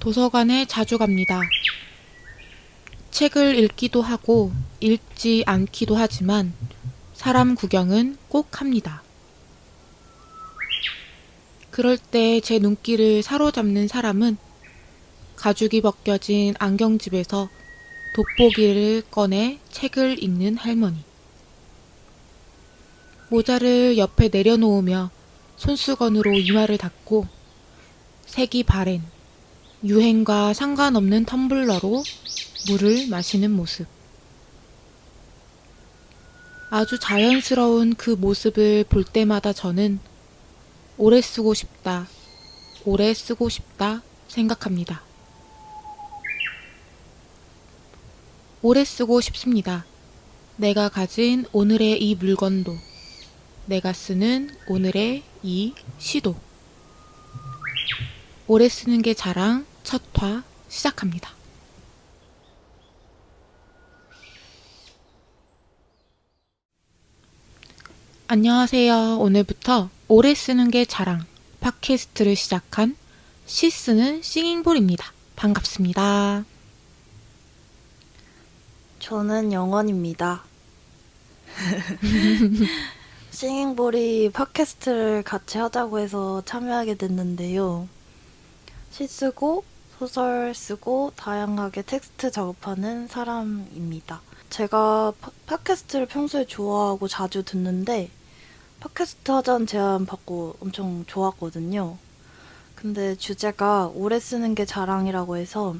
도서관에 자주 갑니다. 책을 읽기도 하고 읽지 않기도 하지만 사람 구경은 꼭 합니다. 그럴 때 제 눈길을 사로잡는 사람은 가죽이 벗겨진 안경집에서 돋보기를 꺼내 책을 읽는 할머니. 모자를 옆에 내려놓으며 손수건으로 이마를 닦고 색이 바랜 유행과 상관없는 텀블러로 물을 마시는 모습. 아주 자연스러운 그 모습을 볼 때마다 저는 오래 쓰고 싶다, 오래 쓰고 싶다 생각합니다. 오래 쓰고 싶습니다. 내가 가진 오늘의 이 물건도, 내가 쓰는 오늘의 이 시도. 오래 쓰는 게 자랑 첫 화 시작합니다. 안녕하세요. 오늘부터 오래 쓰는 게 자랑 팟캐스트를 시작한 시 쓰는 싱잉볼입니다. 반갑습니다. 저는 영원입니다. 싱잉볼이 팟캐스트를 같이 하자고 해서 참여하게 됐는데요. 시 쓰고 소설 쓰고 다양하게 텍스트 작업하는 사람입니다. 제가 팟캐스트를 평소에 좋아하고 자주 듣는데 팟캐스트 하자는 제안 받고 엄청 좋았거든요. 근데 주제가 오래 쓰는 게 자랑이라고 해서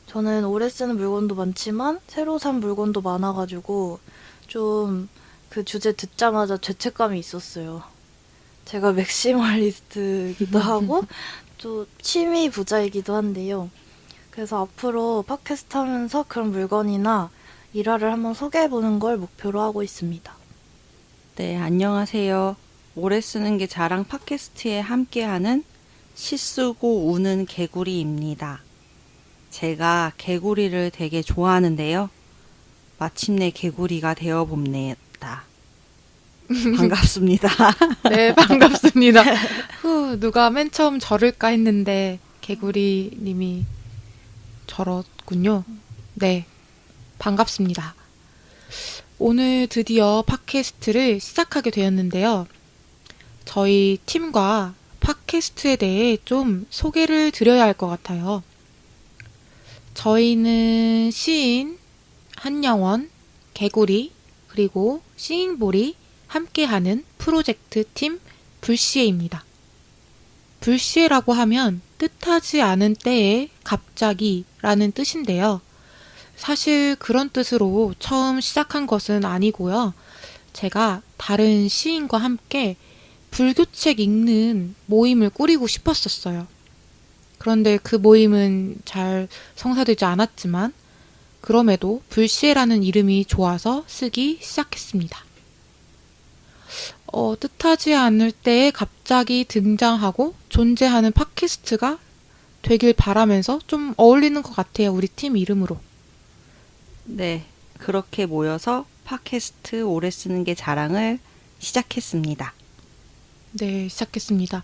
저는 오래 쓰는 물건도 많지만 새로 산 물건도 많아가지고 좀 그 주제 듣자마자 죄책감이 있었어요. 제가 맥시멀리스트이기도 하고 또 취미 부자이기도 한데요. 그래서 앞으로 팟캐스트 하면서 그런 물건이나 일화를 한번 소개해보는 걸 목표로 하고 있습니다. 네, 안녕하세요. 오래 쓰는 게 자랑 팟캐스트에 함께하는 시 쓰고 우는 개구리입니다. 제가 개구리를 되게 좋아하는데요. 마침내 개구리가 되어봅니다. 반갑습니다. 네, 반갑습니다. 누가 맨 처음 저를까 했는데 개구리님이 저렀군요. 네, 반갑습니다. 오늘 드디어 팟캐스트를 시작하게 되었는데요. 저희 팀과 팟캐스트에 대해 좀 소개를 드려야 할 것 같아요. 저희는 시인, 한영원, 개구리, 그리고 싱잉볼이 함께하는 프로젝트 팀 불시에입니다. 불시에라고 하면 뜻하지 않은 때에 갑자기 라는 뜻인데요. 사실 그런 뜻으로 처음 시작한 것은 아니고요. 제가 다른 시인과 함께 불교책 읽는 모임을 꾸리고 싶었었어요. 그런데 그 모임은 잘 성사되지 않았지만 그럼에도 불시에라는 이름이 좋아서 쓰기 시작했습니다. 뜻하지 않을 때에 갑자기 등장하고 존재하는 팟캐스트가 되길 바라면서 좀 어울리는 것 같아요. 우리 팀 이름으로. 네, 그렇게 모여서 팟캐스트 오래 쓰는 게 자랑을 시작했습니다. 네, 시작했습니다.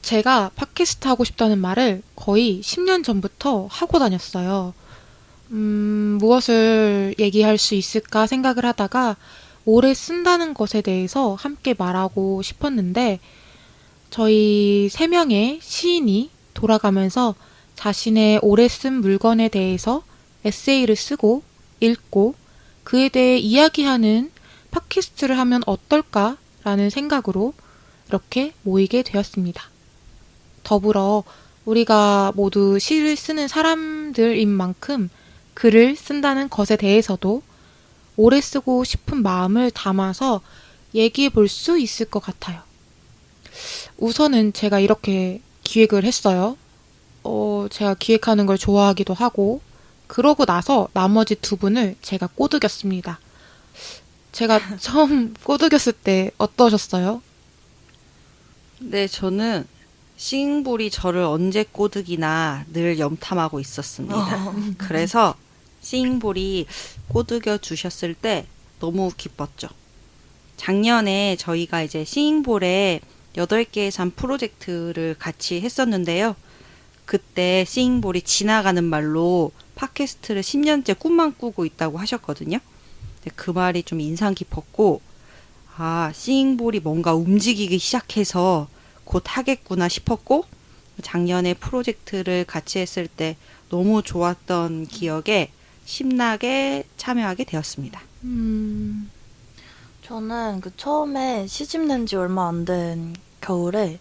제가 팟캐스트 하고 싶다는 말을 거의 10년 전부터 하고 다녔어요. 무엇을 얘기할 수 있을까 생각을 하다가 오래 쓴다는 것에 대해서 함께 말하고 싶었는데 저희 3명의 시인이 돌아가면서 자신의 오래 쓴 물건에 대해서 에세이를 쓰고 읽고 그에 대해 이야기하는 팟캐스트를 하면 어떨까라는 생각으로 이렇게 모이게 되었습니다. 더불어 우리가 모두 시를 쓰는 사람들인 만큼 글을 쓴다는 것에 대해서도 오래 쓰고 싶은 마음을 담아서 얘기해 볼 수 있을 것 같아요. 우선은 제가 이렇게 기획을 했어요. 제가 기획하는 걸 좋아하기도 하고 그러고 나서 나머지 두 분을 제가 꼬드겼습니다. 제가 처음 꼬드겼을 때 어떠셨어요? 네, 저는 싱잉볼이 저를 언제 꼬드기나 늘 염탐하고 있었습니다. 그래서 싱잉볼이 꼬드겨 주셨을 때 너무 기뻤죠. 작년에 저희가 이제 싱잉볼에 8개의 산 프로젝트를 같이 했었는데요. 그때 싱잉볼이 지나가는 말로 팟캐스트를 10년째 꿈만 꾸고 있다고 하셨거든요. 근데 그 말이 좀 인상 깊었고, 아, 싱잉볼이 뭔가 움직이기 시작해서 곧 하겠구나 싶었고, 작년에 프로젝트를 같이 했을 때 너무 좋았던 기억에 신나게 참여하게 되었습니다. 저는 그 처음에 시집낸 지 얼마 안 된 겨울에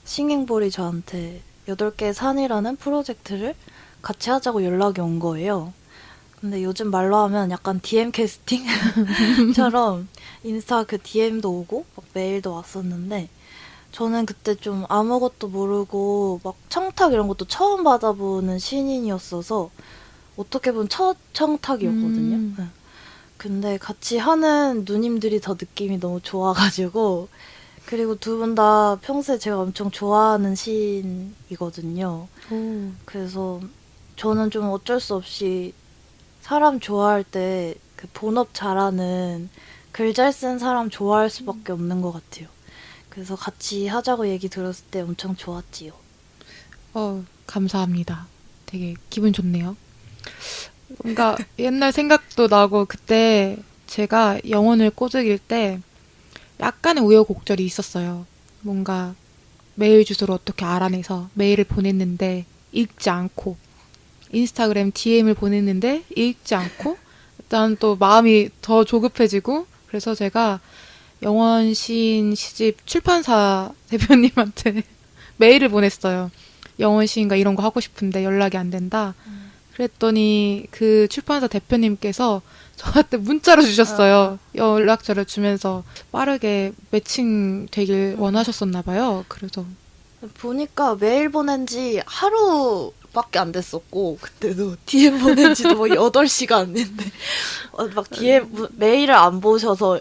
싱잉볼이 저한테 8개의 산이라는 프로젝트를 같이 하자고 연락이 온 거예요. 근데 요즘 말로 하면 약간 DM 캐스팅처럼 인스타 그 DM도 오고 막 메일도 왔었는데 저는 그때 좀 아무것도 모르고 막 청탁 이런 것도 처음 받아보는 신인이었어서 어떻게 보면 첫 청탁이었거든요. 네. 근데 같이 하는 누님들이 더 느낌이 너무 좋아가지고 그리고 두 분 다 평소에 제가 엄청 좋아하는 시인이거든요. 오. 그래서 저는 좀 어쩔 수 없이 사람 좋아할 때 그 본업 잘하는 글 잘 쓴 사람 좋아할 수밖에 없는 것 같아요. 그래서 같이 하자고 얘기 들었을 때 엄청 좋았지요. 감사합니다. 되게 기분 좋네요. 뭔가 옛날 생각도 나고 그때 제가 영혼을 꼬드길 때 약간의 우여곡절이 있었어요. 뭔가 메일 주소를 어떻게 알아내서 메일을 보냈는데 읽지 않고 인스타그램 DM을 보냈는데 읽지 않고 일단 또 마음이 더 조급해지고 그래서 제가 영원 시인 시집 출판사 대표님한테 메일을 보냈어요. 영원 시인과 이런 거 하고 싶은데 연락이 안 된다. 그랬더니 그 출판사 대표님께서 저한테 문자로 주셨어요. 연락처를 주면서 빠르게 매칭되길 원하셨었나 봐요. 그래서 보니까 메일 보낸 지 하루밖에 안 됐었고 그때도 DM 보낸 지도 뭐 8시간 됐는데 막 DM 메일을 안 보셔서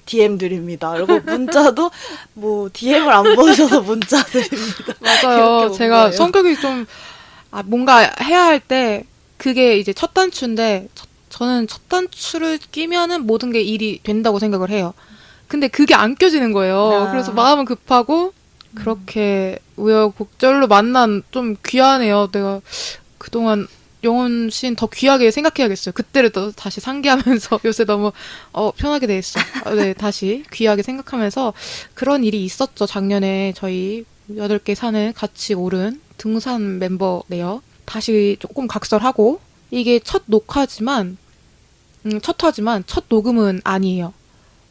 DM 드립니다. 그리고 문자도 뭐 DM을 안 보셔서 문자 드립니다. 맞아요. 이렇게 온 제가 거예요. 성격이 좀 뭔가 해야 할 때 그게 이제 첫 단추인데 저는 첫 단추를 끼면은 모든 게 일이 된다고 생각을 해요. 근데 그게 안 껴지는 거예요. 그래서 마음은 급하고 그렇게 우여곡절로 만난 좀 귀하네요. 내가 그동안 영원 씨는 더 귀하게 생각해야겠어요. 그때를 또 다시 상기하면서 요새 너무 편하게 돼 있어. 네, 다시 귀하게 생각하면서 그런 일이 있었죠. 작년에 저희 8개 산을 같이 오른 등산 멤버네요. 다시 조금 각설하고 이게 첫 녹화지만 첫 화지만 첫 녹음은 아니에요.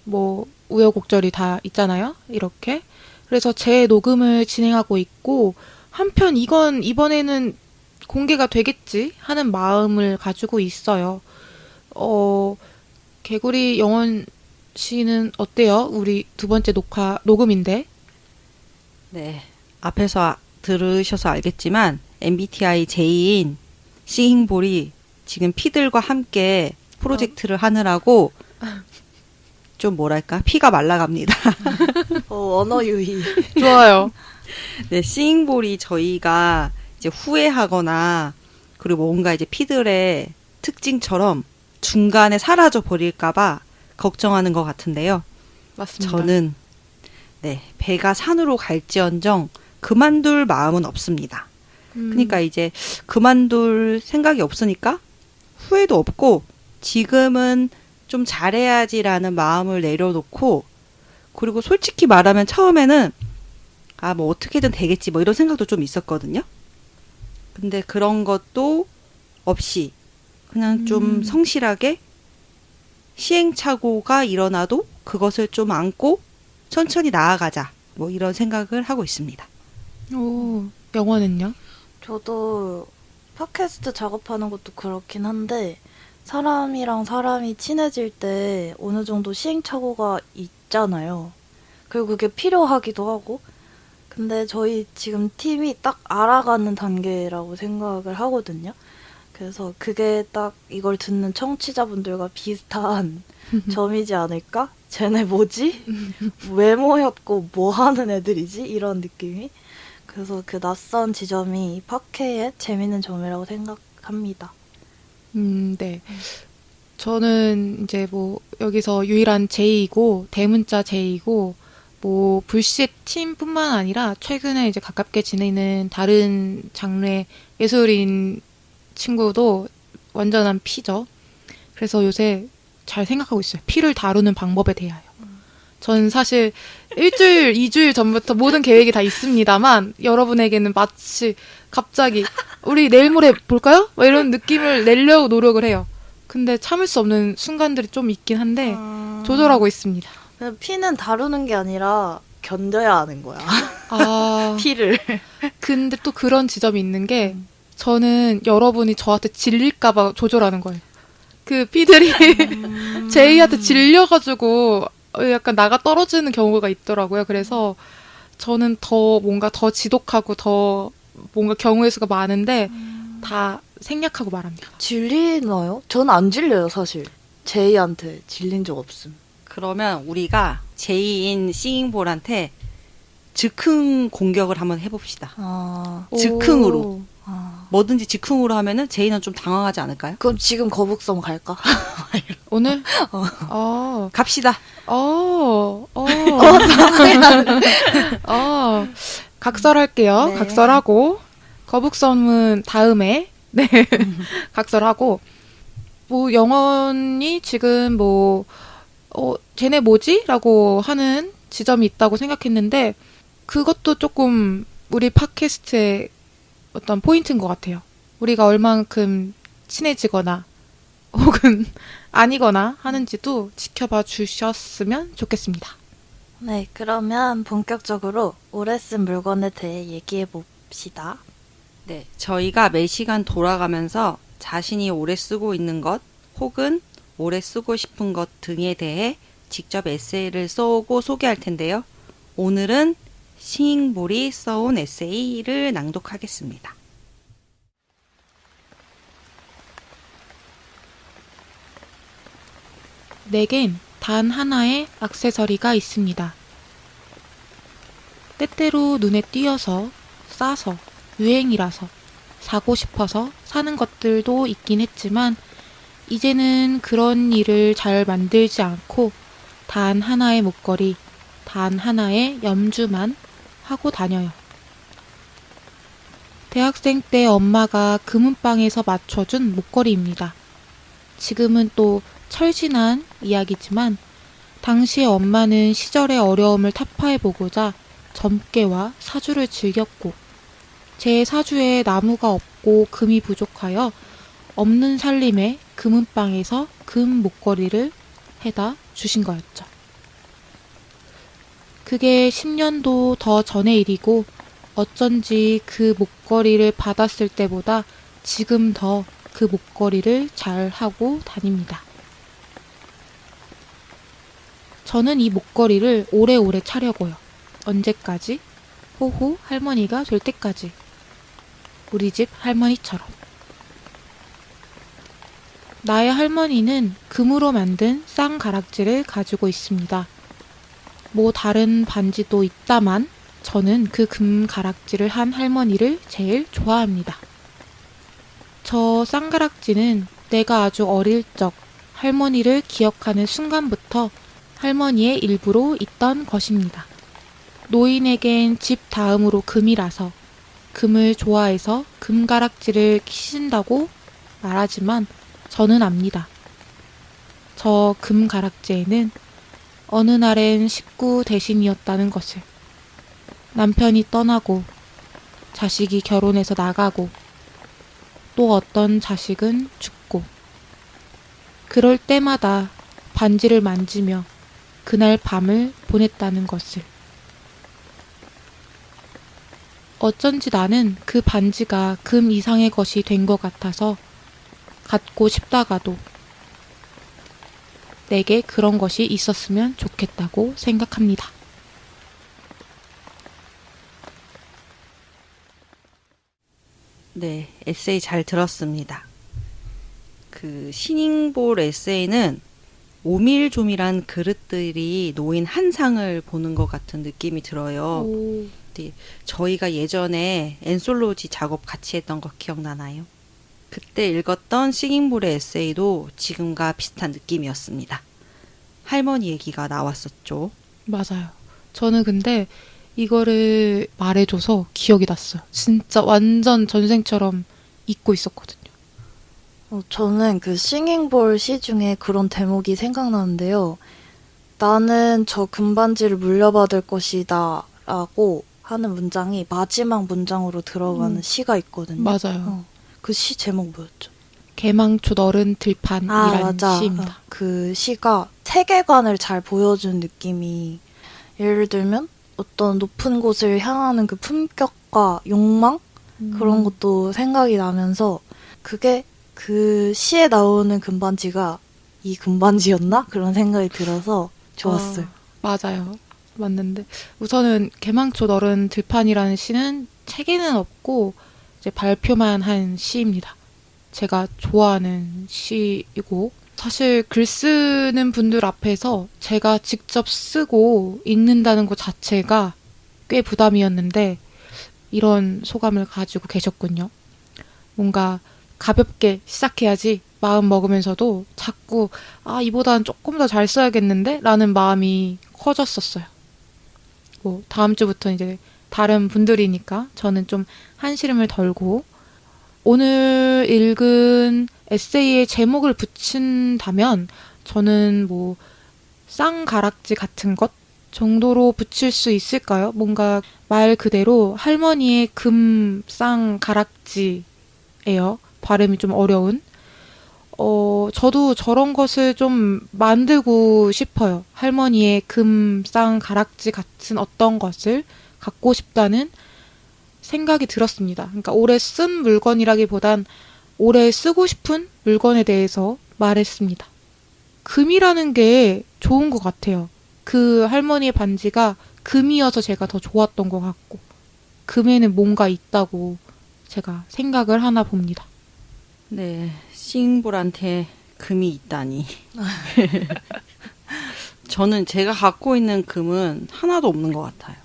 뭐 우여곡절이 다 있잖아요. 이렇게. 그래서 재녹음을 진행하고 있고 한편 이번에는 공개가 되겠지 하는 마음을 가지고 있어요. 개구리 영원 씨는 어때요? 우리 두 번째 녹음인데. 네. 앞에서 들으셔서 알겠지만 MBTI J인 싱잉볼이 지금 피들과 함께 프로젝트를 하느라고 좀 뭐랄까 피가 말라갑니다. 언어 유희. 좋아요. 네, 싱잉볼이 저희가 이제 후회하거나 그리고 뭔가 이제 피들의 특징처럼 중간에 사라져 버릴까봐 걱정하는 것 같은데요. 맞습니다. 저는 네, 배가 산으로 갈지언정 그만둘 마음은 없습니다. 그러니까 이제 그만둘 생각이 없으니까 후회도 없고 지금은 좀 잘해야지라는 마음을 내려놓고 그리고 솔직히 말하면 처음에는 뭐 어떻게든 되겠지 뭐 이런 생각도 좀 있었거든요. 근데 그런 것도 없이 그냥 좀 성실하게 시행착오가 일어나도 그것을 좀 안고 천천히 나아가자 뭐 이런 생각을 하고 있습니다. 오, 영화는요? 저도 팟캐스트 작업하는 것도 그렇긴 한데 사람이랑 사람이 친해질 때 어느 정도 시행착오가 있잖아요. 그리고 그게 필요하기도 하고. 근데 저희 지금 팀이 딱 알아가는 단계라고 생각을 하거든요. 그래서 그게 딱 이걸 듣는 청취자분들과 비슷한 점이지 않을까? 쟤네 뭐지? 왜 모였고 뭐 하는 애들이지? 이런 느낌이. 그래서 그 낯선 지점이 이 팟캐의 재밌는 점이라고 생각합니다. 네. 저는 이제 뭐 여기서 유일한 J이고 대문자 J이고 뭐 불시의 팀뿐만 아니라 최근에 이제 가깝게 지내는 다른 장르의 예술인 친구도 완전한 피죠. 그래서 요새 잘 생각하고 있어요. 피를 다루는 방법에 대하여. 전 사실 1주일, 2주일 전부터 모든 계획이 다 있습니다만 여러분에게는 마치 갑자기 우리 내일 모레 볼까요? 막 이런 느낌을 내려고 노력을 해요. 근데 참을 수 없는 순간들이 좀 있긴 한데 조절하고 있습니다. 피는 다루는 게 아니라 견뎌야 하는 거야. 아, 피를. 근데 또 그런 지점이 있는 게 저는 여러분이 저한테 질릴까봐 조절하는 거예요. 그 피들이 제이한테 질려가지고 약간 나가 떨어지는 경우가 있더라고요. 그래서 저는 더 뭔가 더 지독하고 더 뭔가 경우의 수가 많은데 다 생략하고 말합니다. 질리나요? 전 안 질려요, 사실. 제이한테 질린 적 없음. 그러면 우리가 제2인 싱잉볼한테 즉흥 공격을 한번 해봅시다. 아, 즉흥으로. 오. 뭐든지 즉흥으로 하면은 제이는 좀 당황하지 않을까요? 그럼 지금 거북섬 갈까? 오늘? 갑시다. 각설할게요. 네. 각설하고 거북섬은 다음에 네 각설하고 뭐 영원히 지금 뭐 쟤네 뭐지? 라고 하는 지점이 있다고 생각했는데 그것도 조금 우리 팟캐스트의 어떤 포인트인 것 같아요. 우리가 얼만큼 친해지거나 혹은 아니거나 하는지도 지켜봐 주셨으면 좋겠습니다. 네, 그러면 본격적으로 오래 쓴 물건에 대해 얘기해 봅시다. 네, 저희가 매 시간 돌아가면서 자신이 오래 쓰고 있는 것 혹은 오래 쓰고 싶은 것 등에 대해 직접 에세이를 써오고 소개할 텐데요. 오늘은 싱잉볼이 써온 에세이를 낭독하겠습니다. 내겐 단 하나의 액세서리가 있습니다. 때때로 눈에 띄어서 싸서 유행이라서 사고 싶어서 사는 것들도 있긴 했지만 이제는 그런 일을 잘 만들지 않고 단 하나의 목걸이, 단 하나의 염주만 하고 다녀요. 대학생 때 엄마가 금은방에서 맞춰준 목걸이입니다. 지금은 또 철진한 이야기지만 당시 엄마는 시절의 어려움을 타파해보고자 점괘와 사주를 즐겼고 제 사주에 나무가 없고 금이 부족하여 없는 살림에 금은방에서 금 목걸이를 해다 주신 거였죠. 그게 10년도 더 전의 일이고 어쩐지 그 목걸이를 받았을 때보다 지금 더 그 목걸이를 잘 하고 다닙니다. 저는 이 목걸이를 오래오래 차려고요. 언제까지? 호호 할머니가 될 때까지. 우리 집 할머니처럼. 나의 할머니는 금으로 만든 쌍가락지를 가지고 있습니다. 뭐 다른 반지도 있다만 저는 그 금가락지를 한 할머니를 제일 좋아합니다. 저 쌍가락지는 내가 아주 어릴 적 할머니를 기억하는 순간부터 할머니의 일부로 있던 것입니다. 노인에겐 집 다음으로 금이라서 금을 좋아해서 금가락지를 끼신다고 말하지만 저는 압니다. 저 금가락지에는 어느 날엔 식구 대신이었다는 것을. 남편이 떠나고 자식이 결혼해서 나가고 또 어떤 자식은 죽고 그럴 때마다 반지를 만지며 그날 밤을 보냈다는 것을. 어쩐지 나는 그 반지가 금 이상의 것이 된 것 같아서 갖고 싶다가도 내게 그런 것이 있었으면 좋겠다고 생각합니다. 네, 에세이 잘 들었습니다. 그 싱잉볼 에세이는 오밀조밀한 그릇들이 놓인 한 상을 보는 것 같은 느낌이 들어요. 오, 네, 저희가 예전에 엔솔로지 작업 같이 했던 거 기억나나요? 그때 읽었던 싱잉볼의 에세이도 지금과 비슷한 느낌이었습니다. 할머니 얘기가 나왔었죠. 맞아요. 저는 근데 이거를 말해줘서 기억이 났어요. 진짜 완전 전생처럼 잊고 있었거든요. 저는 그 싱잉볼 시 중에 그런 대목이 생각나는데요. 나는 저 금반지를 물려받을 것이다 라고 하는 문장이 마지막 문장으로 들어가는 시가 있거든요. 맞아요. 그 시 제목 뭐였죠? 개망초 너른 들판이라는 맞아. 시입니다. 그 시가 세계관을 잘 보여준 느낌이, 예를 들면 어떤 높은 곳을 향하는 그 품격과 욕망? 그런 것도 생각이 나면서, 그게 그 시에 나오는 금반지가 이 금반지였나? 그런 생각이 들어서 좋았어요. 맞아요. 맞는데 우선은 개망초 너른 들판이라는 시는 책에는 없고 이제 발표만 한 시입니다. 제가 좋아하는 시이고, 사실 글 쓰는 분들 앞에서 제가 직접 쓰고 읽는다는 것 자체가 꽤 부담이었는데 이런 소감을 가지고 계셨군요. 뭔가 가볍게 시작해야지 마음 먹으면서도 자꾸 이보다는 조금 더 잘 써야겠는데? 라는 마음이 커졌었어요. 뭐 다음 주부터 이제 다른 분들이니까 저는 좀 한시름을 덜고, 오늘 읽은 에세이의 제목을 붙인다면 저는 뭐 쌍가락지 같은 것 정도로 붙일 수 있을까요? 뭔가 말 그대로 할머니의 금 쌍가락지예요. 발음이 좀 어려운. 저도 저런 것을 좀 만들고 싶어요. 할머니의 금 쌍가락지 같은 어떤 것을 갖고 싶다는 생각이 들었습니다. 그러니까 오래 쓴 물건이라기보단 오래 쓰고 싶은 물건에 대해서 말했습니다. 금이라는 게 좋은 것 같아요. 그 할머니의 반지가 금이어서 제가 더 좋았던 것 같고, 금에는 뭔가 있다고 제가 생각을 하나 봅니다. 네, 싱잉볼한테 금이 있다니. 저는 제가 갖고 있는 금은 하나도 없는 것 같아요.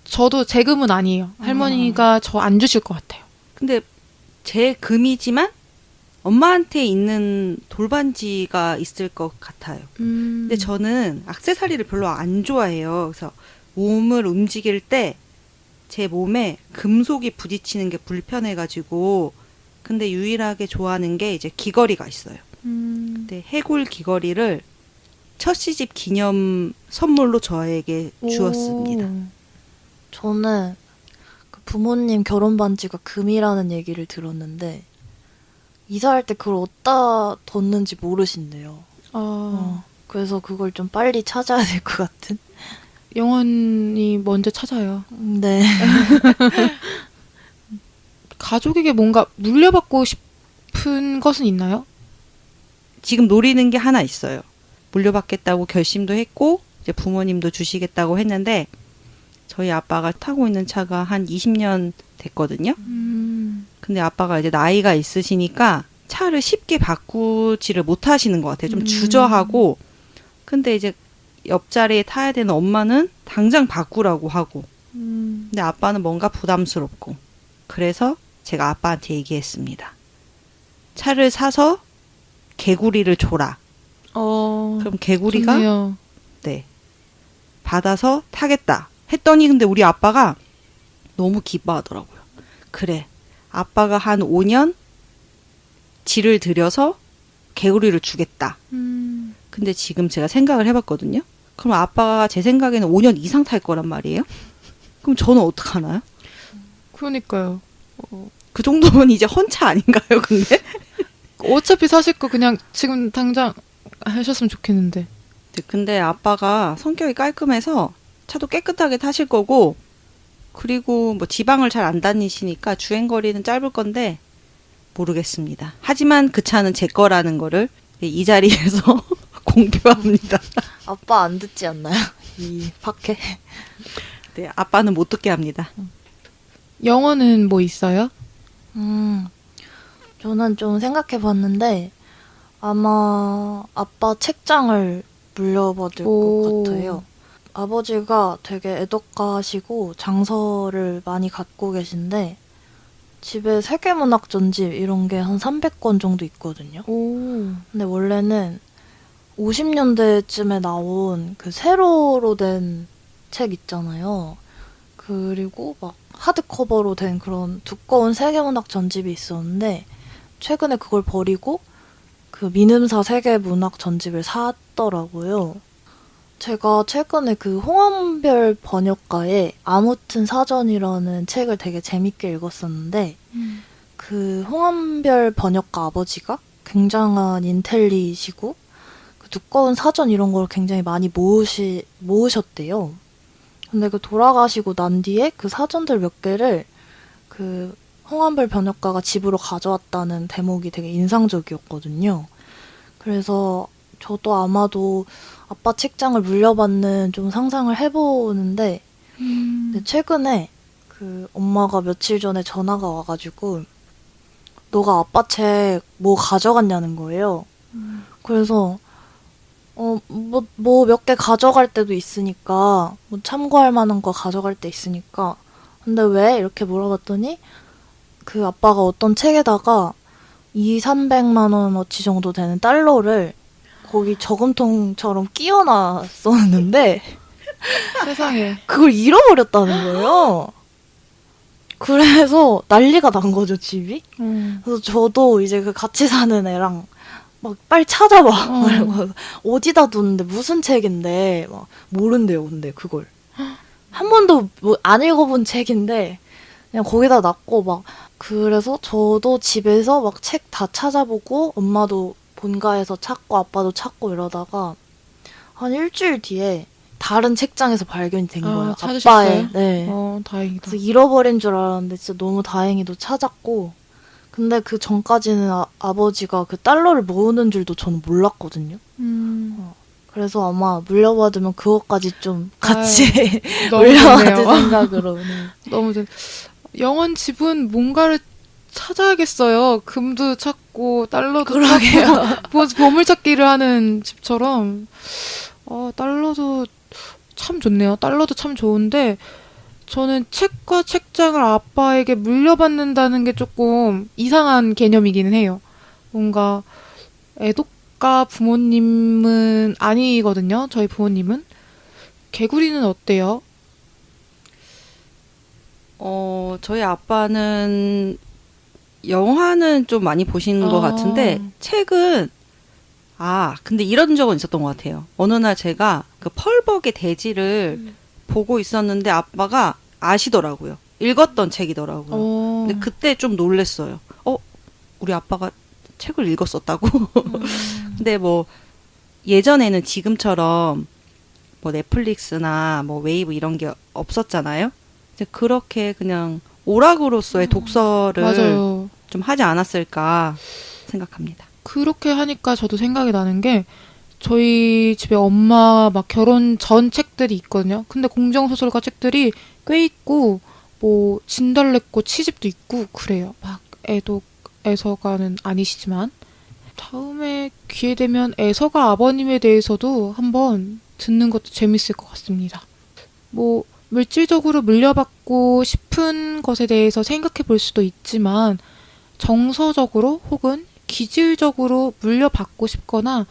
저도 제 금은 아니에요. 할머니가 저 안 주실 것 같아요. 근데 제 금이지만 엄마한테 있는 돌반지가 있을 것 같아요. 근데 저는 액세서리를 별로 안 좋아해요. 그래서 몸을 움직일 때 제 몸에 금속이 부딪히는 게 불편해가지고, 근데 유일하게 좋아하는 게 이제 귀걸이가 있어요. 근데 해골 귀걸이를 첫 시집 기념 선물로 저에게 주었습니다. 저는 그 부모님 결혼 반지가 금이라는 얘기를 들었는데, 이사할 때 그걸 어디다 뒀는지 모르신대요. 그래서 그걸 좀 빨리 찾아야 될 것 같은? 영원히 먼저 찾아요. 네. 가족에게 뭔가 물려받고 싶은 것은 있나요? 지금 노리는 게 하나 있어요. 물려받겠다고 결심도 했고 이제 부모님도 주시겠다고 했는데, 저희 아빠가 타고 있는 차가 한 20년 됐거든요. 근데 아빠가 이제 나이가 있으시니까 차를 쉽게 바꾸지를 못하시는 것 같아요. 좀 주저하고. 근데 이제 옆자리에 타야 되는 엄마는 당장 바꾸라고 하고. 근데 아빠는 뭔가 부담스럽고. 그래서 제가 아빠한테 얘기했습니다. 차를 사서 개구리를 줘라. 그럼 개구리가 좋네요. 네, 받아서 타겠다 했더니, 근데 우리 아빠가 너무 기뻐하더라고요. 그래, 아빠가 한 5년 지를 들여서 개구리를 주겠다. 근데 지금 제가 생각을 해봤거든요. 그럼 아빠가 제 생각에는 5년 이상 탈 거란 말이에요. 그럼 저는 어떡하나요? 그러니까요. 그 정도면 이제 헌차 아닌가요, 근데? 어차피 사실 거 그냥 지금 당장 하셨으면 좋겠는데. 네, 근데 아빠가 성격이 깔끔해서 차도 깨끗하게 타실 거고, 그리고 뭐 지방을 잘 안 다니시니까 주행거리는 짧을 건데 모르겠습니다. 하지만 그 차는 제 거라는 거를 이 자리에서 공표합니다. 아빠 안 듣지 않나요? 이 팟캐. 네, 아빠는 못 듣게 합니다. 영어는 뭐 있어요? 저는 좀 생각해 봤는데, 아마 아빠 책장을 물려받을 것 같아요. 아버지가 되게 애독가시고 장서를 많이 갖고 계신데, 집에 세계문학 전집 이런 게 한 300권 정도 있거든요. 근데 원래는 50년대쯤에 나온 그 세로로 된 책 있잖아요. 그리고 막 하드커버로 된 그런 두꺼운 세계문학 전집이 있었는데 최근에 그걸 버리고 그 민음사 세계문학 전집을 샀더라고요. 제가 최근에 그 홍한별 번역가의 아무튼 사전이라는 책을 되게 재밌게 읽었었는데 그 홍한별 번역가 아버지가 굉장한 인텔리시고 그 두꺼운 사전 이런 걸 굉장히 많이 모으셨대요. 근데 그 돌아가시고 난 뒤에 그 사전들 몇 개를 그 홍한별 번역가가 집으로 가져왔다는 대목이 되게 인상적이었거든요. 그래서 저도 아마도 아빠 책장을 물려받는 좀 상상을 해보는데 근데 최근에 그 엄마가 며칠 전에 전화가 와가지고 너가 아빠 책 뭐 가져갔냐는 거예요. 그래서 뭐 몇 개 가져갈 때도 있으니까 뭐 참고할 만한 거 가져갈 때 있으니까 근데 왜? 이렇게 물어봤더니 그 아빠가 어떤 책에다가 200~300만 원어치 정도 되는 달러를 거기 저금통처럼 끼워놨었는데 세상에. 그걸 잃어버렸다는 거예요. 그래서 난리가 난 거죠, 집이. 그래서 저도 이제 그 같이 사는 애랑 막 빨리 찾아봐. 말고 어디다 뒀는데 무슨 책인데 막 모른대요, 근데 그걸. 한 번도 뭐 안 읽어본 책인데 그냥 거기다 놨고 막 그래서 저도 집에서 막 책 다 찾아보고 엄마도 본가에서 찾고 아빠도 찾고 이러다가 한 일주일 뒤에 다른 책장에서 발견이 된 거예요. 찾으셨어요? 아빠의. 네. 다행이다. 그래서 잃어버린 줄 알았는데 진짜 너무 다행히도 찾았고 근데 그 전까지는 아버지가 그 달러를 모으는 줄도 저는 몰랐거든요. 그래서 아마 물려받으면 그것까지 좀 같이 너무 물려받을 좋네요. 생각으로. 네. 너무 영원 집은 뭔가를 찾아야겠어요. 금도 찾고 달러도 그러게요. 찾고 보물찾기를 하는 집처럼 달러도 참 좋네요. 달러도 참 좋은데 저는 책과 책장을 아빠에게 물려받는다는 게 조금 이상한 개념이기는 해요. 뭔가 애독가 부모님은 아니거든요. 저희 부모님은. 개구리는 어때요? 저희 아빠는 영화는 좀 많이 보시는 것 같은데 책은 근데 이런 적은 있었던 것 같아요. 어느 날 제가 그 펄벅의 대지를 보고 있었는데 아빠가 아시더라고요. 읽었던 책이더라고요. 근데 그때 좀 놀랬어요. 우리 아빠가 책을 읽었었다고? 근데 뭐 예전에는 지금처럼 뭐 넷플릭스나 뭐 웨이브 이런 게 없었잖아요. 이제 그렇게 그냥 오락으로서의 독서를 맞아요. 좀 하지 않았을까 생각합니다. 그렇게 하니까 저도 생각이 나는 게 저희 집에 엄마 막 결혼 전 책들이 있거든요. 근데 공정소설가 책들이 꽤 있고 뭐 진달래꽃 시집도 있고 그래요. 막 애독 애서가는 아니시지만 다음에 기회 되면 애서가 아버님에 대해서도 한번 듣는 것도 재밌을 것 같습니다. 뭐 물질적으로 물려받고 싶은 것에 대해서 생각해 볼 수도 있지만 정서적으로 혹은 기질적으로 물려받고 싶거나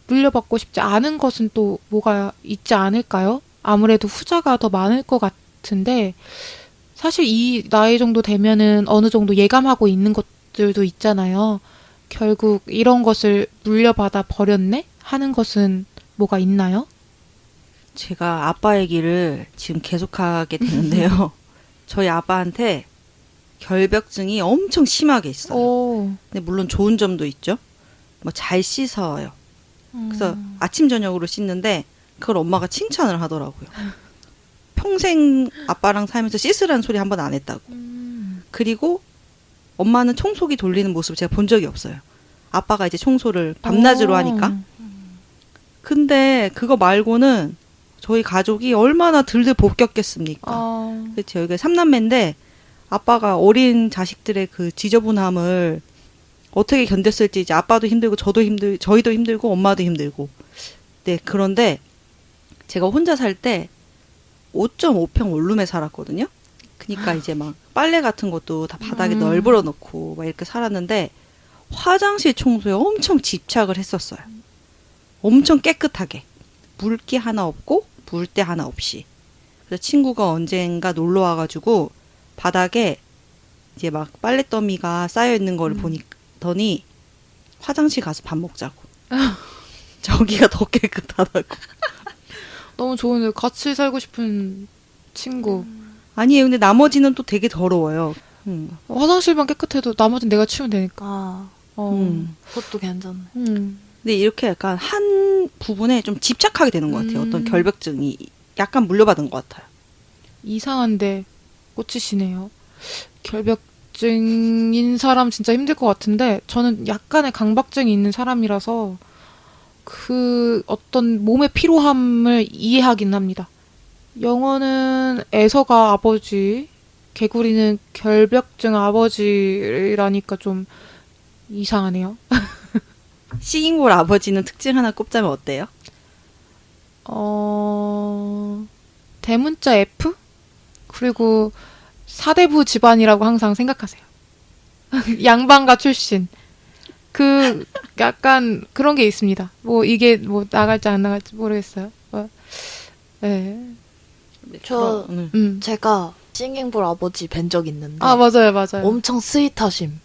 물려받고 싶지 않은 것은 또 뭐가 있지 않을까요? 아무래도 후자가 더 많을 것 같은데 사실 이 나이 정도 되면은 어느 정도 예감하고 있는 것들도 있잖아요. 결국 이런 것을 물려받아 버렸네? 하는 것은 뭐가 있나요? 제가 아빠 얘기를 지금 계속하게 되는데요. 저희 아빠한테 결벽증이 엄청 심하게 있어요. 근데 물론 좋은 점도 있죠. 뭐 잘 씻어요. 그래서 아침 저녁으로 씻는데 그걸 엄마가 칭찬을 하더라고요. 평생 아빠랑 살면서 씻으라는 소리 한 번 안 했다고. 그리고 엄마는 청소기 돌리는 모습을 제가 본 적이 없어요. 아빠가 이제 청소를 밤낮으로 하니까. 근데 그거 말고는 저희 가족이 얼마나 들들 볶였겠습니까. 그렇죠. 여기가 3남매인데 아빠가 어린 자식들의 그 지저분함을 어떻게 견뎠을지 이제 아빠도 힘들고 저희도 힘들고 엄마도 힘들고. 네, 그런데 제가 혼자 살 때 5.5평 원룸에 살았거든요. 그러니까 이제 막 빨래 같은 것도 다 바닥에 널브러 놓고 막 이렇게 살았는데 화장실 청소에 엄청 집착을 했었어요. 엄청 깨끗하게 물기 하나 없고 물때 하나 없이. 그래서 친구가 언젠가 놀러 와가지고 바닥에 이제 막 빨랫더미가 쌓여 있는 걸 보더니 화장실 가서 밥 먹자고. 저기가 더 깨끗하다고. 너무 좋은데 같이 살고 싶은 친구. 아니에요. 근데 나머지는 또 되게 더러워요. 화장실만 깨끗해도 나머지는 내가 치우면 되니까. 아, 그것도 괜찮네. 근데 이렇게 약간 한 부분에 좀 집착하게 되는 것 같아요. 어떤 결벽증이 약간 물려받은 것 같아요. 이상한데 꽂히시네요. 결벽증인 사람 진짜 힘들 것 같은데 저는 약간의 강박증이 있는 사람이라서 그 어떤 몸의 피로함을 이해하긴 합니다. 영어는 애서가 아버지, 개구리는 결벽증 아버지라니까 좀 이상하네요. 싱잉볼 아버지는 특징 하나 꼽자면 어때요? 대문자 F? 그리고 사대부 집안이라고 항상 생각하세요. 양반가 출신. 그 약간 그런 게 있습니다. 뭐 이게 뭐 나갈지 안 나갈지 모르겠어요. 네. 제가 싱잉볼 아버지 뵌 적 있는데 아 맞아요, 맞아요. 엄청 스윗하심.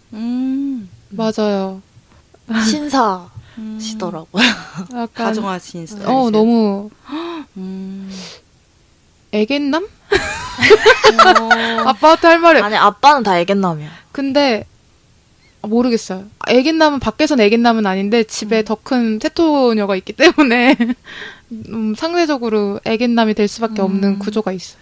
맞아요. 신사시더라고요. 약간 가정하신 스타일. 너무 애견남? 아빠한테 할 말이. 아니, 아빠는 다 애견남이야. 근데 모르겠어요. 애견남은 밖에서는 애견남은 아닌데 집에 더 큰 테토녀가 있기 때문에 상대적으로 애견남이 될 수밖에 없는 구조가 있어요.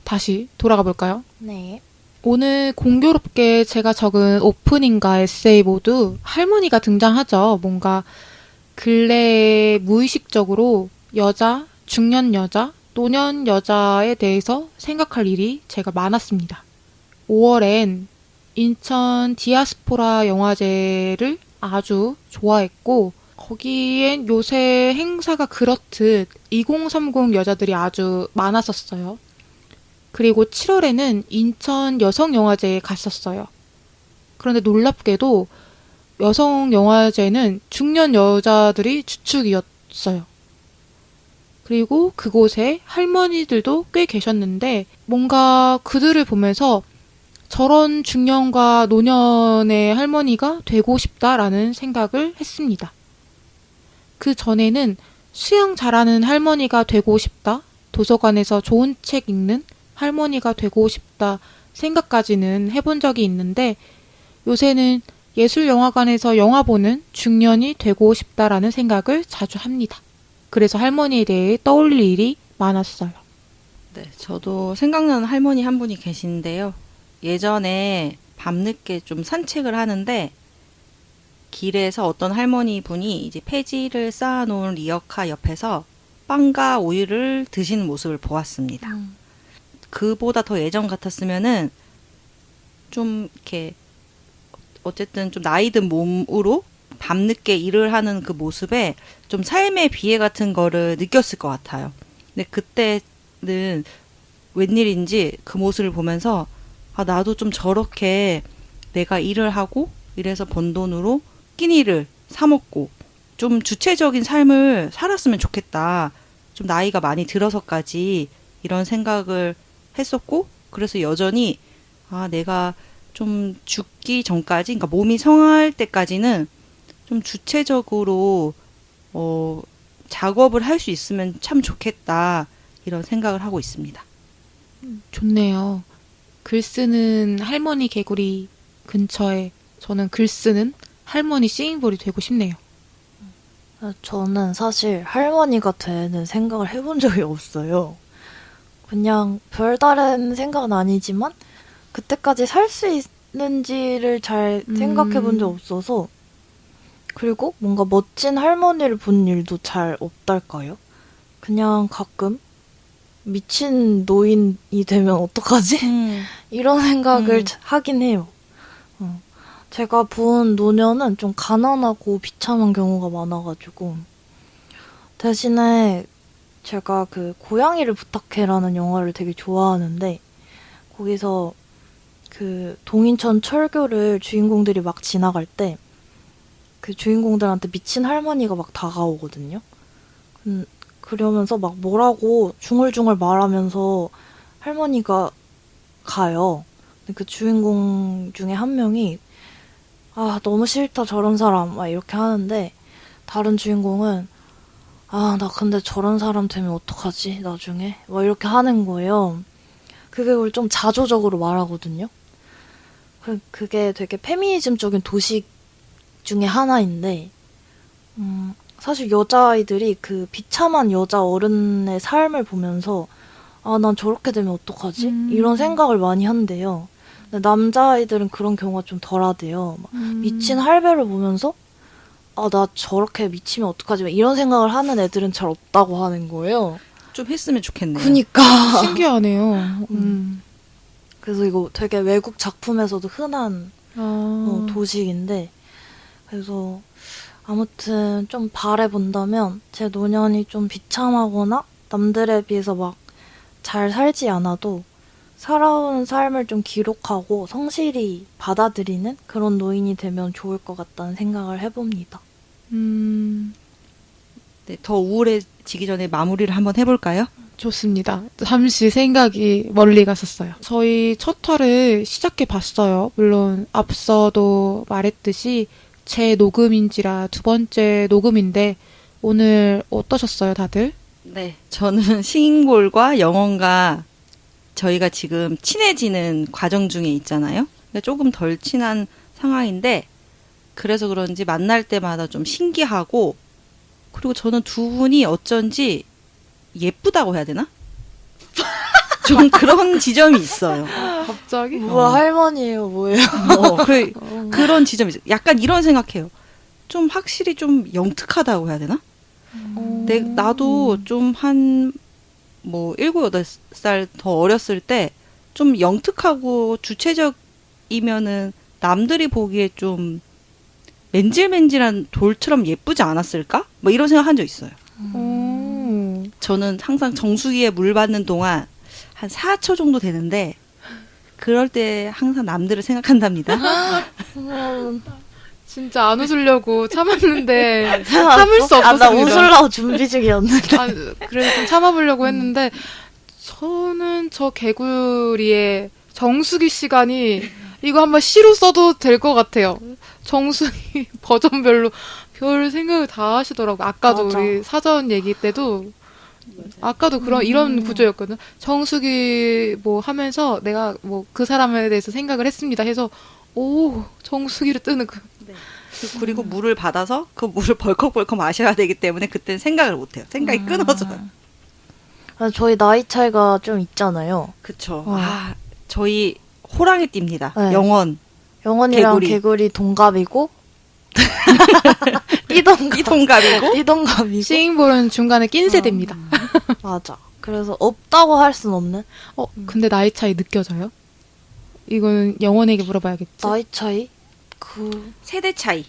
다시 돌아가 볼까요? 네. 오늘 공교롭게 제가 적은 오프닝과 에세이 모두 할머니가 등장하죠. 뭔가 근래에 무의식적으로 여자, 중년 여자, 노년 여자에 대해서 생각할 일이 제가 많았습니다. 5월엔 인천 디아스포라 영화제를 아주 좋아했고 거기엔 요새 행사가 그렇듯 2030 여자들이 아주 많았었어요. 그리고 7월에는 인천 여성영화제에 갔었어요. 그런데 놀랍게도 여성영화제는 중년 여자들이 주축이었어요. 그리고 그곳에 할머니들도 꽤 계셨는데 뭔가 그들을 보면서 저런 중년과 노년의 할머니가 되고 싶다라는 생각을 했습니다. 그 전에는 수영 잘하는 할머니가 되고 싶다, 도서관에서 좋은 책 읽는 할머니가 되고 싶다 생각까지는 해본 적이 있는데 요새는 예술영화관에서 영화 보는 중년이 되고 싶다라는 생각을 자주 합니다. 그래서 할머니에 대해 떠올릴 일이 많았어요. 네, 저도 생각나는 할머니 한 분이 계시는데요. 예전에 밤늦게 좀 산책을 하는데 길에서 어떤 할머니 분이 이제 폐지를 쌓아놓은 리어카 옆에서 빵과 우유를 드시는 모습을 보았습니다. 그보다 더 예전 같았으면은 좀 이렇게 어쨌든 좀 나이 든 몸으로 밤늦게 일을 하는 그 모습에 좀 삶의 비애 같은 거를 느꼈을 것 같아요. 근데 그때는 웬일인지 그 모습을 보면서 아, 나도 좀 저렇게 내가 일을 하고 이래서 번 돈으로 끼니를 사 먹고 좀 주체적인 삶을 살았으면 좋겠다. 좀 나이가 많이 들어서까지 이런 생각을 했었고 그래서 여전히 아, 내가 좀 죽기 전까지 그러니까 몸이 성할 때까지는 좀 주체적으로 작업을 할 수 있으면 참 좋겠다. 이런 생각을 하고 있습니다. 좋네요. 글 쓰는 할머니 개구리 근처에 저는 글 쓰는 할머니 싱잉볼이 되고 싶네요. 저는 사실 할머니가 되는 생각을 해본 적이 없어요. 그냥 별다른 생각은 아니지만 그때까지 살 수 있는지를 잘 생각해 본 적 없어서 그리고 뭔가 멋진 할머니를 본 일도 잘 없달까요? 그냥 가끔 미친 노인이 되면 어떡하지? 이런 생각을 하긴 해요. 제가 본 노년은 좀 가난하고 비참한 경우가 많아가지고 대신에 제가 그 고양이를 부탁해라는 영화를 되게 좋아하는데 거기서 그 동인천 철교를 주인공들이 막 지나갈 때 그 주인공들한테 미친 할머니가 막 다가오거든요. 그러면서 막 뭐라고 중얼중얼 말하면서 할머니가 가요. 근데 그 주인공 중에 한 명이 아, 너무 싫다, 저런 사람. 막 이렇게 하는데, 다른 주인공은, 아, 나 근데 저런 사람 되면 어떡하지, 나중에? 막 이렇게 하는 거예요. 그걸 좀 자조적으로 말하거든요. 그게 되게 페미니즘적인 도식 중에 하나인데, 사실 여자아이들이 그 비참한 여자 어른의 삶을 보면서, 아, 난 저렇게 되면 어떡하지? 이런 생각을 많이 한대요. 근데 남자아이들은 그런 경우가 좀 덜하대요. 막 미친 할배를 보면서 아, 나 저렇게 미치면 어떡하지? 막 이런 생각을 하는 애들은 잘 없다고 하는 거예요. 좀 했으면 좋겠네요. 그니까. 신기하네요. 그래서 이거 되게 외국 작품에서도 흔한 도식인데 그래서 아무튼 좀 바라본다면 제 노년이 좀 비참하거나 남들에 비해서 막 잘 살지 않아도 살아온 삶을 좀 기록하고 성실히 받아들이는 그런 노인이 되면 좋을 것 같다는 생각을 해봅니다. 네, 더 우울해지기 전에 마무리를 한번 해볼까요? 좋습니다. 잠시 생각이 멀리 갔었어요. 저희 첫 화를 시작해 봤어요. 물론 앞서도 말했듯이 제 녹음인지라 두 번째 녹음인데 오늘 어떠셨어요, 다들? 네, 저는 싱잉볼과 영원과 저희가 지금 친해지는 과정 중에 있잖아요. 그러니까 조금 덜 친한 상황인데 그래서 그런지 만날 때마다 좀 신기하고 그리고 저는 두 분이 어쩐지 예쁘다고 해야 되나? 좀 그런 지점이 있어요. 갑자기? 뭐야 할머니예요 뭐예요? 그런 지점이 있어요. 약간 이런 생각해요. 좀 확실히 좀 영특하다고 해야 되나? 나도 좀 한 뭐 7, 8살 더 어렸을 때 좀 영특하고 주체적이면은 남들이 보기에 좀 맨질맨질한 돌처럼 예쁘지 않았을까? 뭐 이런 생각 한 적 있어요. 저는 항상 정수기에 물 받는 동안 한 4초 정도 되는데 그럴 때 항상 남들을 생각한답니다. 진짜 안 웃으려고 참았는데 참을 수 없었습니다. 나 웃으려고 준비 중이었는데. 아, 그래서 좀 참아보려고 했는데 저는 저 개구리의 정수기 시간이 이거 한번 시로 써도 될 것 같아요. 정수기 버전별로 별 생각을 다 하시더라고요. 아까도 맞아. 우리 사전 얘기 때도 아까도 이런 구조였거든. 정수기 뭐 하면서 내가 뭐 그 사람에 대해서 생각을 했습니다 해서 오 정수기를 뜨는 그 그리고 물을 받아서 그 물을 벌컥벌컥 마셔야 되기 때문에 그때는 생각을 못해요. 생각이 끊어져요. 저희 나이 차이가 좀 있잖아요. 그쵸. 저희 호랑이 띠입니다. 네. 개구리. 영원이랑 개구리 동갑이고 띠동갑이고 싱잉볼은 중간에 낀 세대입니다. 맞아. 그래서 없다고 할 순 없는 근데 나이 차이 느껴져요? 이거는 영원에게 물어봐야겠지. 나이 차이? 세대 차이.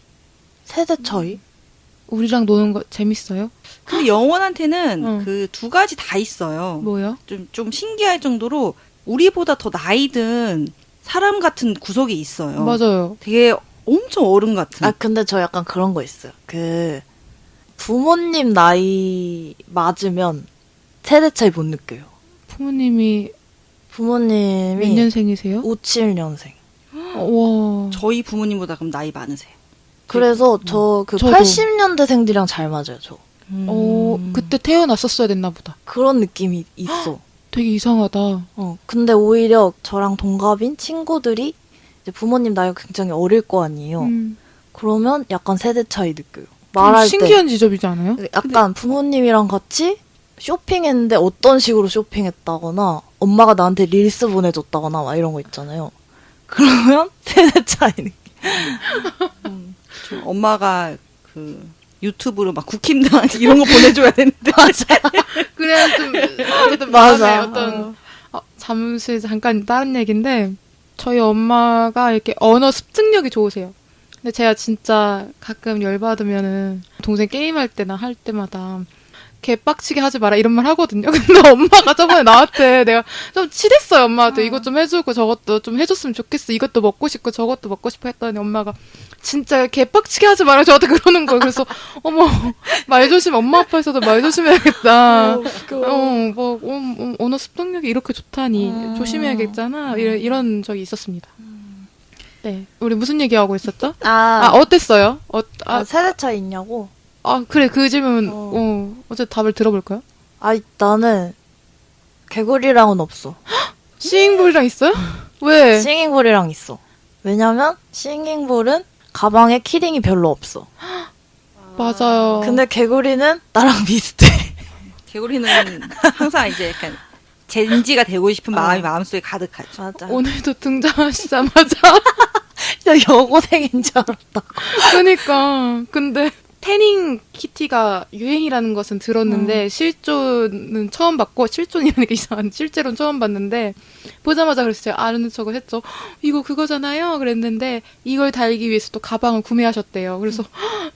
세대 차이? 우리랑 노는 거 재밌어요? 근데 영원한테는 응. 그 두 가지 다 있어요. 뭐요? 좀 신기할 정도로 우리보다 더 나이 든 사람 같은 구석이 있어요. 맞아요. 되게 엄청 어른 같은. 근데 저 약간 그런 거 있어요. 부모님 나이 맞으면 세대 차이 못 느껴요. 부모님이 부모님이 몇 년생이세요? 57년생. 와. 저희 부모님보다 그럼 나이 많으세요. 그래서 저 저도. 80년대생들이랑 잘 맞아요, 저. 그때 태어났었어야 됐나 보다. 그런 느낌이 있어. 되게 이상하다. 근데 오히려 저랑 동갑인 친구들이 이제 부모님 나이가 굉장히 어릴 거 아니에요. 그러면 약간 세대 차이 느껴요. 말할 때. 신기한 지점이지 않아요? 약간 부모님이랑 같이 쇼핑했는데 어떤 식으로 쇼핑했다거나 엄마가 나한테 릴스 보내줬다거나 막 이런 거 있잖아요. 그러면 세대 차이 느낌. 엄마가 그 유튜브로 막 국힘당 이런 거 보내줘야 되는데. 맞아. 그래야 좀 어쨌든 맞아. 마음에 어떤 잠깐 다른 얘기인데 저희 엄마가 이렇게 언어 습득력이 좋으세요. 근데 제가 진짜 가끔 열받으면은 동생 게임할 때나 할 때마다 개빡치게 하지 마라 이런 말 하거든요. 근데 엄마가 저번에 나한테 내가 좀 치댔어요. 엄마한테 이것 좀 해주고 저것도 좀 해줬으면 좋겠어. 이것도 먹고 싶고 저것도 먹고 싶어 했더니 엄마가 진짜 개빡치게 하지 마라 저한테 그러는 거예요. 그래서 어머 말 조심 엄마 아빠에서도 말 조심해야겠다. 언어 습득력이 이렇게 좋다니 조심해야겠잖아. 이런 적이 있었습니다. 네, 우리 무슨 얘기하고 있었죠? 어땠어요? 세대 차이 있냐고? 그래, 그 질문, 어제 답을 들어볼까요? 나는 개구리랑은 없어. 싱잉볼이랑 있어요? 왜? 싱잉볼이랑 있어. 왜냐면 싱잉볼은 가방에 키링이 별로 없어. 맞아요. 근데 개구리는 나랑 비슷해. 개구리는 항상 이제 약간 젠지가 되고 싶은 마음이 마음속에 가득하죠. 맞아. 오늘도 등장하시자마자 진짜 여고생인 줄 알았다. 그러니까 근데 태닝 키티가 유행이라는 것은 들었는데 실존은 처음 봤고 실존이라는 게 이상한 실제로는 처음 봤는데 보자마자 그래서 제가 아는 척을 했죠. 이거 그거잖아요. 그랬는데 이걸 달기 위해서 또 가방을 구매하셨대요. 그래서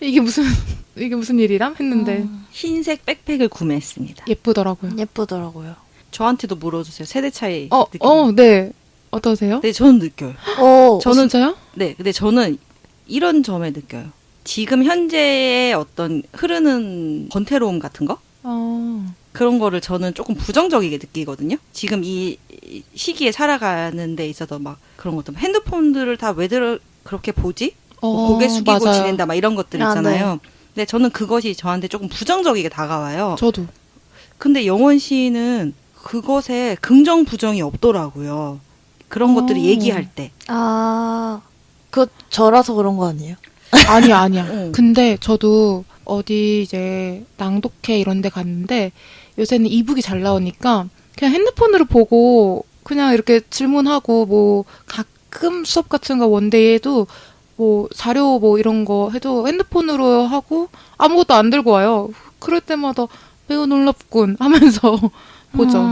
이게 무슨 일이람 했는데 흰색 백팩을 구매했습니다. 예쁘더라고요. 예쁘더라고요. 저한테도 물어주세요. 세대 차이 네. 어떠세요? 네, 저는 느껴요. 저는 진짜요? 네, 근데 저는 이런 점에 느껴요. 지금 현재의 어떤 흐르는 권태로움 같은 거? 그런 거를 저는 조금 부정적이게 느끼거든요. 지금 이 시기에 살아가는 데 있어서 막 그런 것도 핸드폰들을 다 왜들 그렇게 보지? 뭐 고개 숙이고 맞아요. 지낸다 막 이런 것들 있잖아요. 네. 근데 저는 그것이 저한테 조금 부정적이게 다가와요. 저도. 근데 영원 씨는 그것에 긍정 부정이 없더라고요. 그런 것들을 얘기할 때. 그거 저라서 그런 거 아니에요? 아니야. 근데 저도 어디 이제 낭독회 이런 데 갔는데 요새는 이북이 잘 나오니까 그냥 핸드폰으로 보고 그냥 이렇게 질문하고 뭐 가끔 수업 같은 거 원데이에도 뭐 자료 뭐 이런 거 해도 핸드폰으로 하고 아무것도 안 들고 와요. 그럴 때마다 매우 놀랍군 하면서 보죠.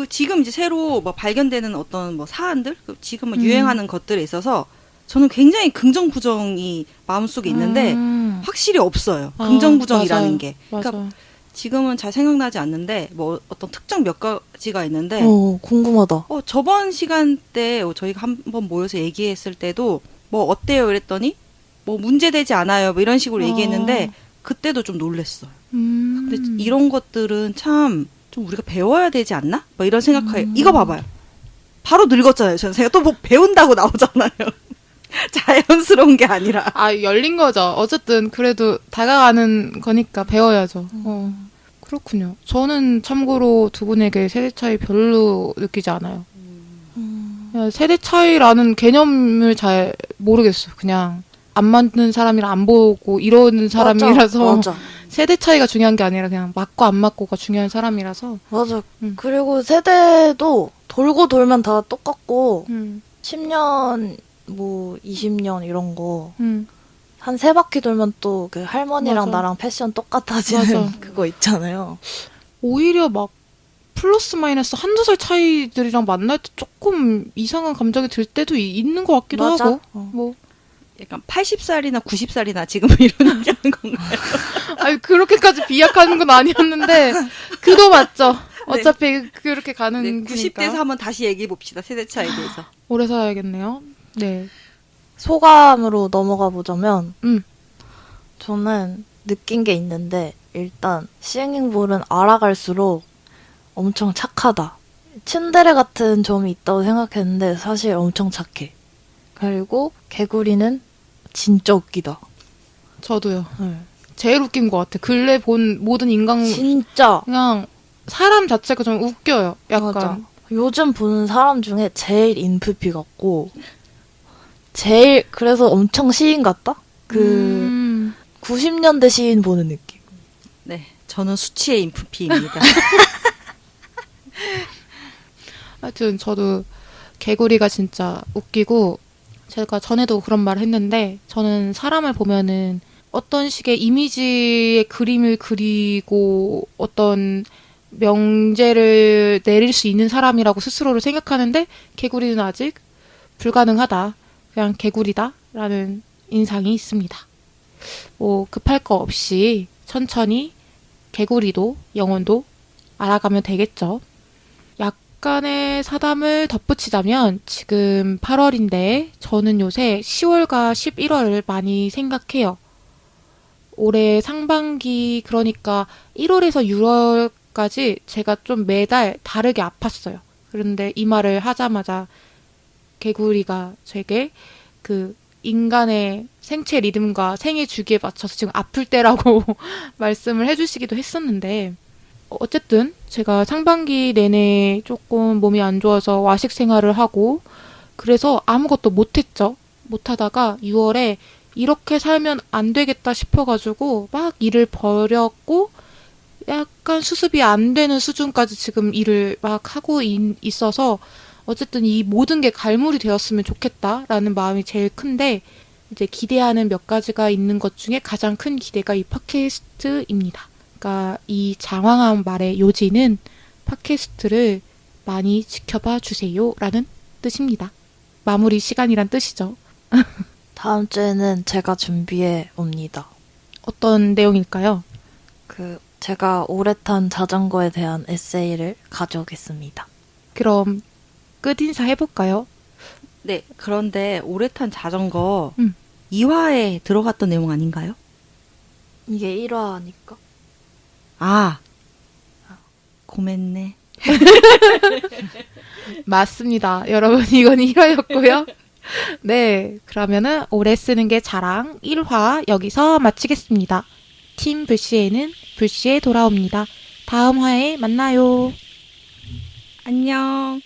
지금 이제 새로 뭐 발견되는 어떤 뭐 사안들, 지금 뭐 유행하는 것들에 있어서 저는 굉장히 긍정 부정이 마음속에 있는데 확실히 없어요. 긍정 부정이라는 맞아요. 게. 맞아요. 그러니까 지금은 잘 생각나지 않는데 뭐 어떤 특정 몇 가지가 있는데 궁금하다. 저번 시간 때 저희가 한번 모여서 얘기했을 때도 뭐 어때요 이랬더니 뭐 문제되지 않아요 뭐 이런 식으로 얘기했는데 그때도 좀 놀랬어요. 근데 이런 것들은 참 좀 우리가 배워야 되지 않나? 뭐 이런 생각해요. 이거 봐봐요. 바로 늙었잖아요. 저는 제가 또 뭐 배운다고 나오잖아요. 자연스러운 게 아니라. 열린 거죠. 어쨌든 그래도 다가가는 거니까 배워야죠. 그렇군요. 저는 참고로 두 분에게 세대 차이 별로 느끼지 않아요. 그냥 세대 차이라는 개념을 잘 모르겠어요. 그냥 안 맞는 사람이랑 안 보고 이러는 사람이라서 맞아. 세대 차이가 중요한 게 아니라 그냥 맞고 안 맞고가 중요한 사람이라서. 맞아. 그리고 세대도 돌고 돌면 다 똑같고 10년 뭐 20년 이런 거 한 세 바퀴 돌면 또 그 할머니랑 맞아. 나랑 패션 똑같아지는 맞아. 그거 있잖아요. 오히려 막 플러스 마이너스 한두 살 차이들이랑 만날 때 조금 이상한 감정이 들 때도 있는 것 같기도 맞아. 하고. 뭐 약간 80살이나 90살이나 지금 이런 얘기하는 건가요? 그렇게까지 비약하는 건 아니었는데 그도 맞죠. 어차피 그렇게 가는 네, 거니까. 90대에서 한번 다시 얘기해 봅시다. 세대 차이에 대해서. 오래 살아야겠네요. 네. 소감으로 넘어가 보자면 음. 저는 느낀 게 있는데 일단 시잉잉볼은 알아갈수록 엄청 착하다. 츤데레 같은 점이 있다고 생각했는데 사실 엄청 착해. 그리고 개구리는 진짜 웃기다. 저도요. 네. 제일 웃긴 것 같아. 근래 본 모든 인간 진짜 그냥 사람 자체가 좀 웃겨요. 약간. 맞아. 요즘 보는 사람 중에 제일 인프피 같고 제일 그래서 엄청 시인 같다? 90년대 시인 보는 느낌. 네, 저는 수치의 인프피입니다. 하여튼 저도 개구리가 진짜 웃기고 제가 전에도 그런 말을 했는데 저는 사람을 보면은 어떤 식의 이미지의 그림을 그리고 어떤 명제를 내릴 수 있는 사람이라고 스스로를 생각하는데 개구리는 아직 불가능하다. 그냥 개구리다라는 인상이 있습니다. 뭐 급할 거 없이 천천히 개구리도 영혼도 알아가면 되겠죠. 약간의 사담을 덧붙이자면 지금 8월인데 저는 요새 10월과 11월을 많이 생각해요. 올해 상반기 그러니까 1월에서 6월까지 제가 좀 매달 다르게 아팠어요. 그런데 이 말을 하자마자 개구리가 제게 그 인간의 생체 리듬과 생애 주기에 맞춰서 지금 아플 때라고 말씀을 해주시기도 했었는데 어쨌든 제가 상반기 내내 조금 몸이 안 좋아서 와식 생활을 하고 그래서 아무것도 못했죠. 못하다가 6월에 이렇게 살면 안 되겠다 싶어가지고 막 일을 벌였고 약간 수습이 안 되는 수준까지 지금 일을 막 하고 있어서 어쨌든 이 모든 게 갈물이 되었으면 좋겠다라는 마음이 제일 큰데 이제 기대하는 몇 가지가 있는 것 중에 가장 큰 기대가 이 팟캐스트입니다. 그러니까 이 장황한 말의 요지는 팟캐스트를 많이 지켜봐 주세요라는 뜻입니다. 마무리 시간이란 뜻이죠. 다음 주에는 제가 준비해 옵니다. 어떤 내용일까요? 제가 오래 탄 자전거에 대한 에세이를 가져오겠습니다. 그럼 끝인사 해볼까요? 네, 그런데 오래 탄 자전거 嗯 2화에 들어갔던 내용 아닌가요? 이게 1화니까? 아, 고맙네. 맞습니다. 여러분 이건 1화였고요. 네, 그러면은 오래 쓰는 게 자랑 1화 여기서 마치겠습니다. 팀 불시에는 불시에 돌아옵니다. 다음 화에 만나요. 안녕.